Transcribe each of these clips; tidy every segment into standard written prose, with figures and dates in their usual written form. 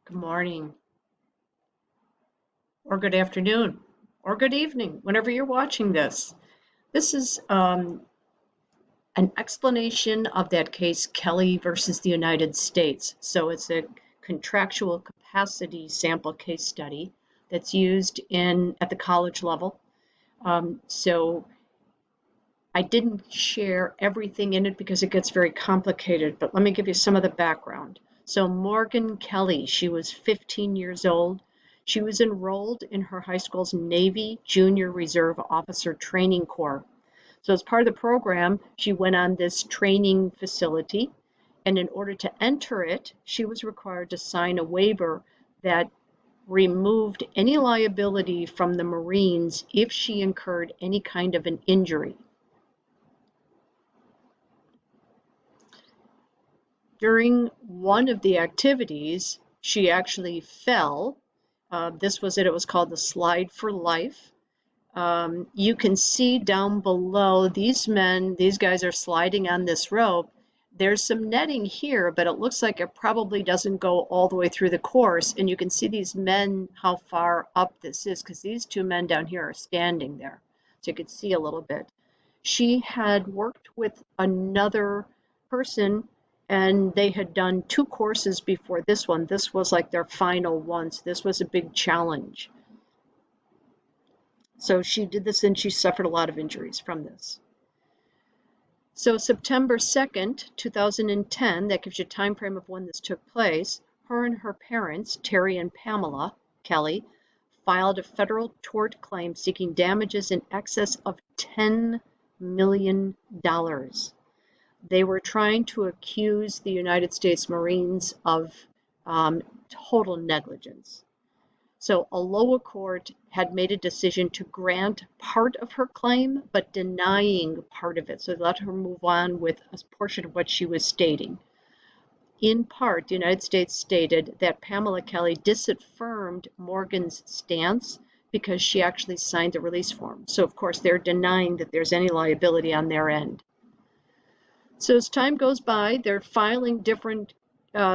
Good morning, or good afternoon, or good evening, whenever you're watching this. This is an explanation of that case, Kelly versus the United States. So it's a contractual capacity sample case study that's used at the college level. So I didn't share everything in it because it gets very complicated, but let me give you some of the background. So Morgan Kelly, she was 15 years old. She was enrolled in her high school's Navy Junior Reserve Officer Training Corps. So as part of the program, she went on this training facility, and in order to enter it, she was required to sign a waiver that removed any liability from the Marines if she incurred any kind of an injury. During one of the activities, she actually fell. It was called the Slide for Life. You can see down below these guys are sliding on this rope. There's some netting here, but it looks like it probably doesn't go all the way through the course. And you can see these men, how far up this is, because these two men down here are standing there. So you could see a little bit. She had worked with another person and they had done two courses before this one. This was like their final one. So this was a big challenge. So she did this and she suffered a lot of injuries from this. So September 2nd, 2010, that gives you a time frame of when this took place, her and her parents, Terry and Pamela Kelly, filed a federal tort claim seeking damages in excess of $10 million. They were trying to accuse the United States Marines of total negligence. So a lower court had made a decision to grant part of her claim, but denying part of it. So they let her move on with a portion of what she was stating. In part, the United States stated that Pamela Kelly disaffirmed Morgan's stance because she actually signed the release form. So of course they're denying that there's any liability on their end. So as time goes by, they're filing different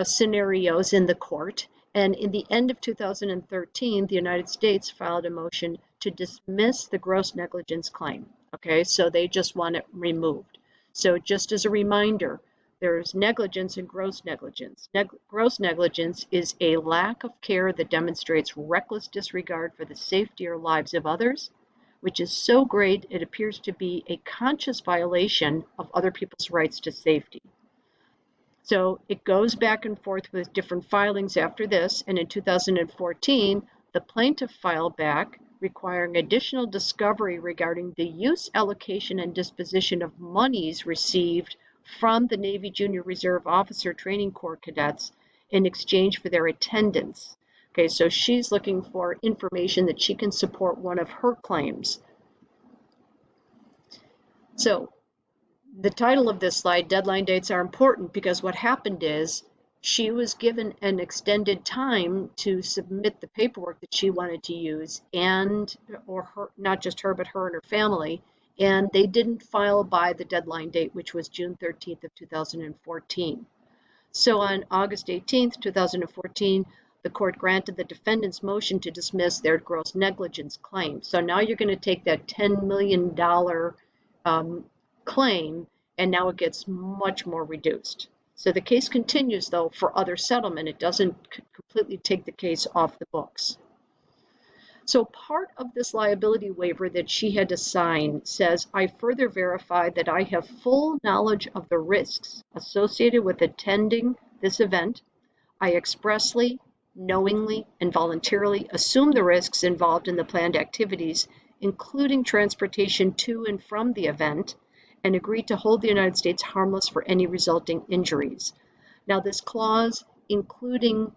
scenarios in the court. And in the end of 2013, the United States filed a motion to dismiss the gross negligence claim. Okay, so they just want it removed. So just as a reminder, there's negligence and gross negligence. Gross negligence is a lack of care that demonstrates reckless disregard for the safety or lives of others, which is so great it appears to be a conscious violation of other people's rights to safety. So it goes back and forth with different filings after this, and in 2014, the plaintiff filed back requiring additional discovery regarding the use, allocation, and disposition of monies received from the Navy Junior Reserve Officer Training Corps cadets in exchange for their attendance. Okay, so she's looking for information that she can support one of her claims. So the title of this slide, deadline dates are important, because what happened is she was given an extended time to submit the paperwork that she wanted to use, or her, not just her, but her and her family, and they didn't file by the deadline date, which was June 13th of 2014. So on August 18th, 2014, the court granted the defendant's motion to dismiss their gross negligence claim. So now you're going to take that $10 million claim, and now it gets much more reduced. So the case continues, though, for other settlement. It doesn't completely take the case off the books. So part of this liability waiver that she had to sign says, I further verify that I have full knowledge of the risks associated with attending this event. I expressly, knowingly, and voluntarily assume the risks involved in the planned activities, including transportation to and from the event, and agree to hold the United States harmless for any resulting injuries. Now, this clause, including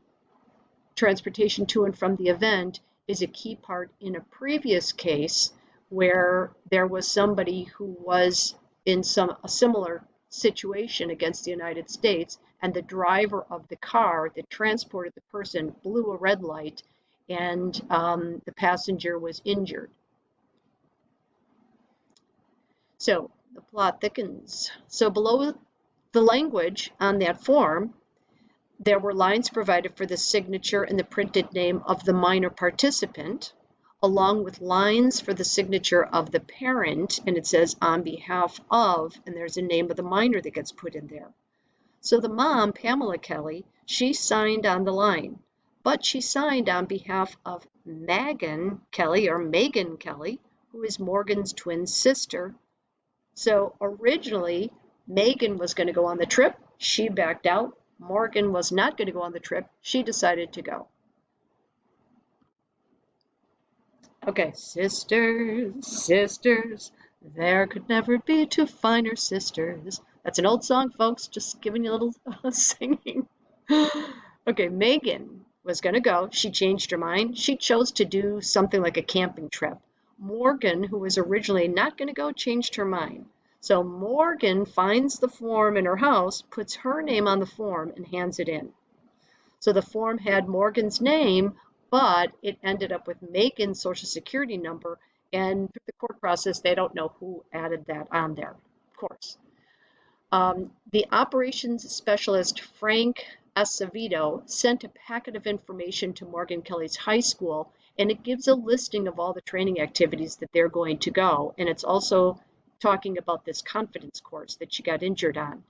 transportation to and from the event, is a key part in a previous case where there was somebody who was in a similar situation against the United States, and the driver of the car that transported the person blew a red light, and the passenger was injured. So the plot thickens. So below the language on that form, There were lines provided for the signature and the printed name of the minor participant, along with lines for the signature of the parent, and it says on behalf of, and there's a name of the minor that gets put in there. So the mom, Pamela Kelly, she signed on the line, but she signed on behalf of Megan Kelly, or Megan Kelly, who is Morgan's twin sister. So originally, Megan was going to go on the trip. She backed out. Morgan was not going to go on the trip. She decided to go. Okay, sisters, sisters, there could never be two finer sisters. That's an old song, folks, just giving you a little singing. Okay, Megan was going to go. She changed her mind. She chose to do something like a camping trip. Morgan, who was originally not going to go, changed her mind. So Morgan finds the form in her house, puts her name on the form, and hands it in. So the form had Morgan's name, but it ended up with Megan's social security number, and through the court process, they don't know who added that on there, of course. The operations specialist, Frank Acevedo, sent a packet of information to Morgan Kelly's high school, and it gives a listing of all the training activities that they're going to go, and it's also talking about this confidence course that she got injured on.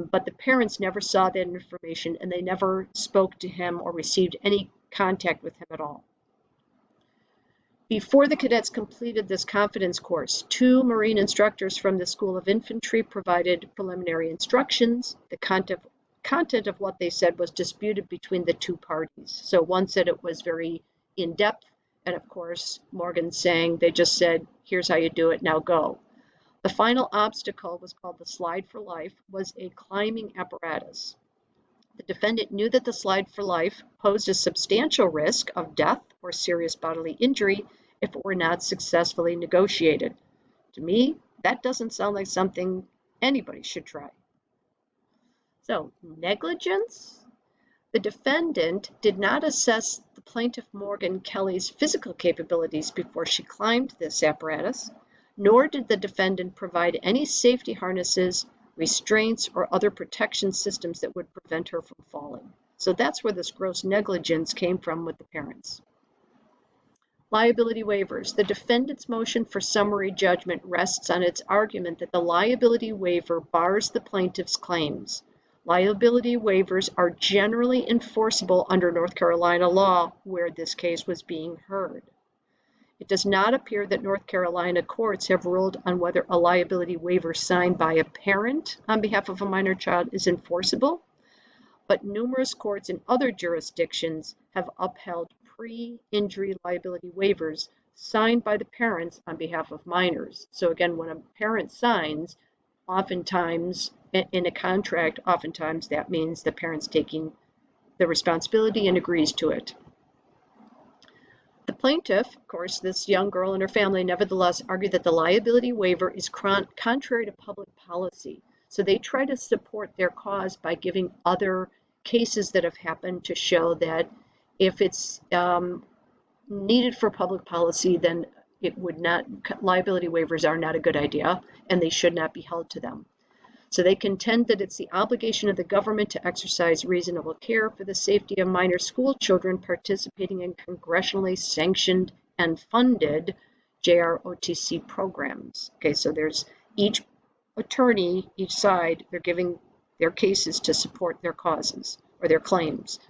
But the parents never saw that information, and they never spoke to him or received any contact with him at all. Before the cadets completed this confidence course, 2 Marine instructors from the School of Infantry provided preliminary instructions. The content of what they said was disputed between the 2 parties. So one said it was very in-depth, and of course, Morgan saying they just said, here's how you do it, now go. The final obstacle was called the Slide for Life, was a climbing apparatus. The defendant knew that the Slide for Life posed a substantial risk of death or serious bodily injury if it were not successfully negotiated. To me, that doesn't sound like something anybody should try. So, negligence? The defendant did not assess the plaintiff Morgan Kelly's physical capabilities before she climbed this apparatus, nor did the defendant provide any safety harnesses, restraints, or other protection systems that would prevent her from falling. So that's where this gross negligence came from with the parents. Liability waivers. The defendant's motion for summary judgment rests on its argument that the liability waiver bars the plaintiff's claims. Liability waivers are generally enforceable under North Carolina law where this case was being heard. It does not appear that North Carolina courts have ruled on whether a liability waiver signed by a parent on behalf of a minor child is enforceable, but numerous courts in other jurisdictions have upheld pre-injury liability waivers signed by the parents on behalf of minors. So again, when a parent signs, oftentimes in a contract, oftentimes that means the parent's taking the responsibility and agrees to it. The plaintiff, of course, this young girl and her family, nevertheless argued that the liability waiver is contrary to public policy. So they try to support their cause by giving other cases that have happened to show that if it's needed for public policy, then it would not, liability waivers are not a good idea, and they should not be held to them. So they contend that it's the obligation of the government to exercise reasonable care for the safety of minor school children participating in congressionally sanctioned and funded JROTC programs. Okay, so there's each attorney, each side, they're giving their cases to support their causes or their claims.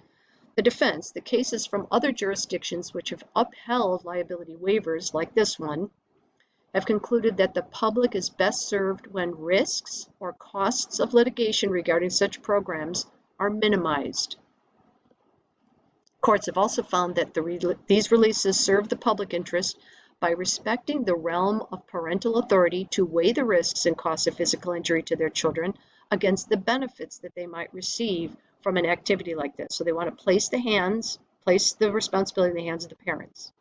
The defense, the cases from other jurisdictions which have upheld liability waivers like this one, have concluded that the public is best served when risks or costs of litigation regarding such programs are minimized. Courts have also found that these releases serve the public interest by respecting the realm of parental authority to weigh the risks and costs of physical injury to their children against the benefits that they might receive from an activity like this. So they want to place the responsibility in the hands of the parents.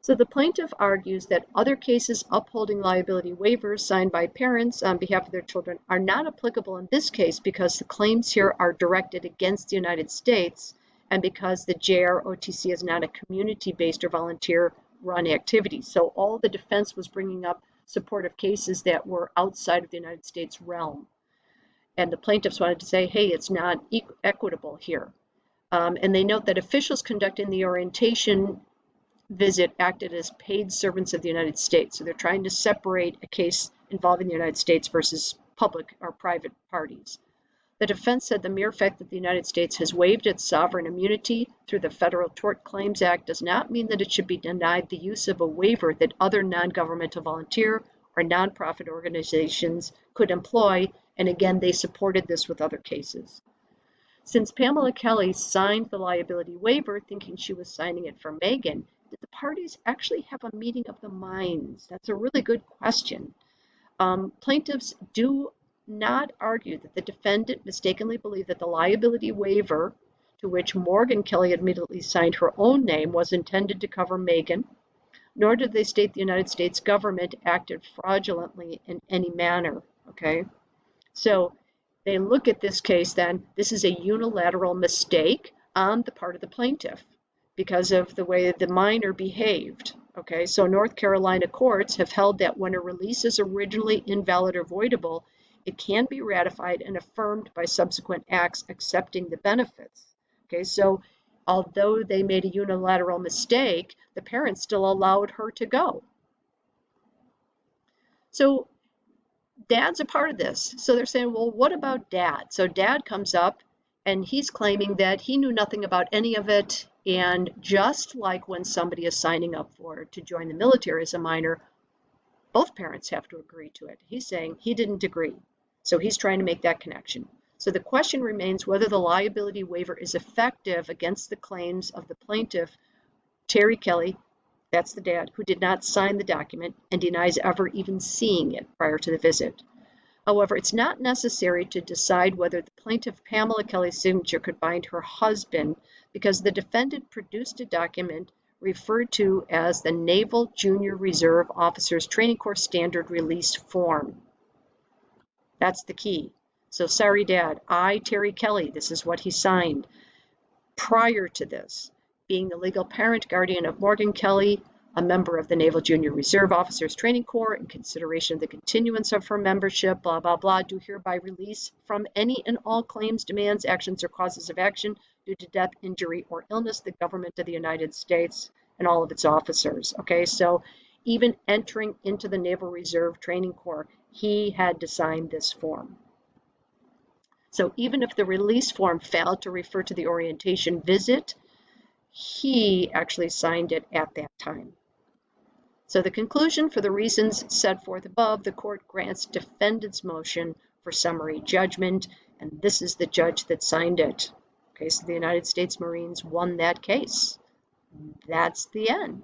So the plaintiff argues that other cases upholding liability waivers signed by parents on behalf of their children are not applicable in this case because the claims here are directed against the United States and because the JROTC is not a community-based or volunteer-run activity. So all the defense was bringing up supportive cases that were outside of the United States realm. And the plaintiffs wanted to say, hey, it's not equitable here. And they note that officials conducting the orientation visit acted as paid servants of the United States. So they're trying to separate a case involving the United States versus public or private parties. The defense said the mere fact that the United States has waived its sovereign immunity through the Federal Tort Claims Act does not mean that it should be denied the use of a waiver that other non-governmental volunteer or nonprofit organizations could employ, and again, they supported this with other cases. Since Pamela Kelly signed the liability waiver thinking she was signing it for Megan, did the parties actually have a meeting of the minds? That's a really good question. Plaintiffs do not argue that the defendant mistakenly believed that the liability waiver, to which Morgan Kelly admittedly signed her own name, was intended to cover Megan, nor did they state the United States government acted fraudulently in any manner, okay? So they look at this case then, this is a unilateral mistake on the part of the plaintiff because of the way the minor behaved. Okay, so North Carolina courts have held that when a release is originally invalid or voidable, it can be ratified and affirmed by subsequent acts accepting the benefits. Okay, so although they made a unilateral mistake, the parents still allowed her to go. So Dad's a part of this. So they're saying, well, what about Dad? So Dad comes up and he's claiming that he knew nothing about any of it. And just like when somebody is signing up to join the military as a minor, both parents have to agree to it. He's saying he didn't agree. So he's trying to make that connection. So the question remains whether the liability waiver is effective against the claims of the plaintiff, Terry Kelly, that's the dad, who did not sign the document and denies ever even seeing it prior to the visit. However, it's not necessary to decide whether the plaintiff Pamela Kelly's signature could bind her husband because the defendant produced a document referred to as the Naval Junior Reserve Officers Training Corps Standard Release Form. That's the key. So sorry, Dad, I, Terry Kelly, this is what he signed. Prior to this, being the legal parent guardian of Morgan Kelly, a member of the Naval Junior Reserve Officers Training Corps, in consideration of the continuance of her membership, blah, blah, blah, do hereby release from any and all claims, demands, actions, or causes of action due to death, injury, or illness, the government of the United States and all of its officers. Okay, so even entering into the Naval Reserve Training Corps, he had to sign this form. So even if the release form failed to refer to the orientation visit, he actually signed it at that time. So the conclusion, for the reasons set forth above, the court grants defendant's motion for summary judgment, and this is the judge that signed it. Okay, so the United States Marines won that case. That's the end.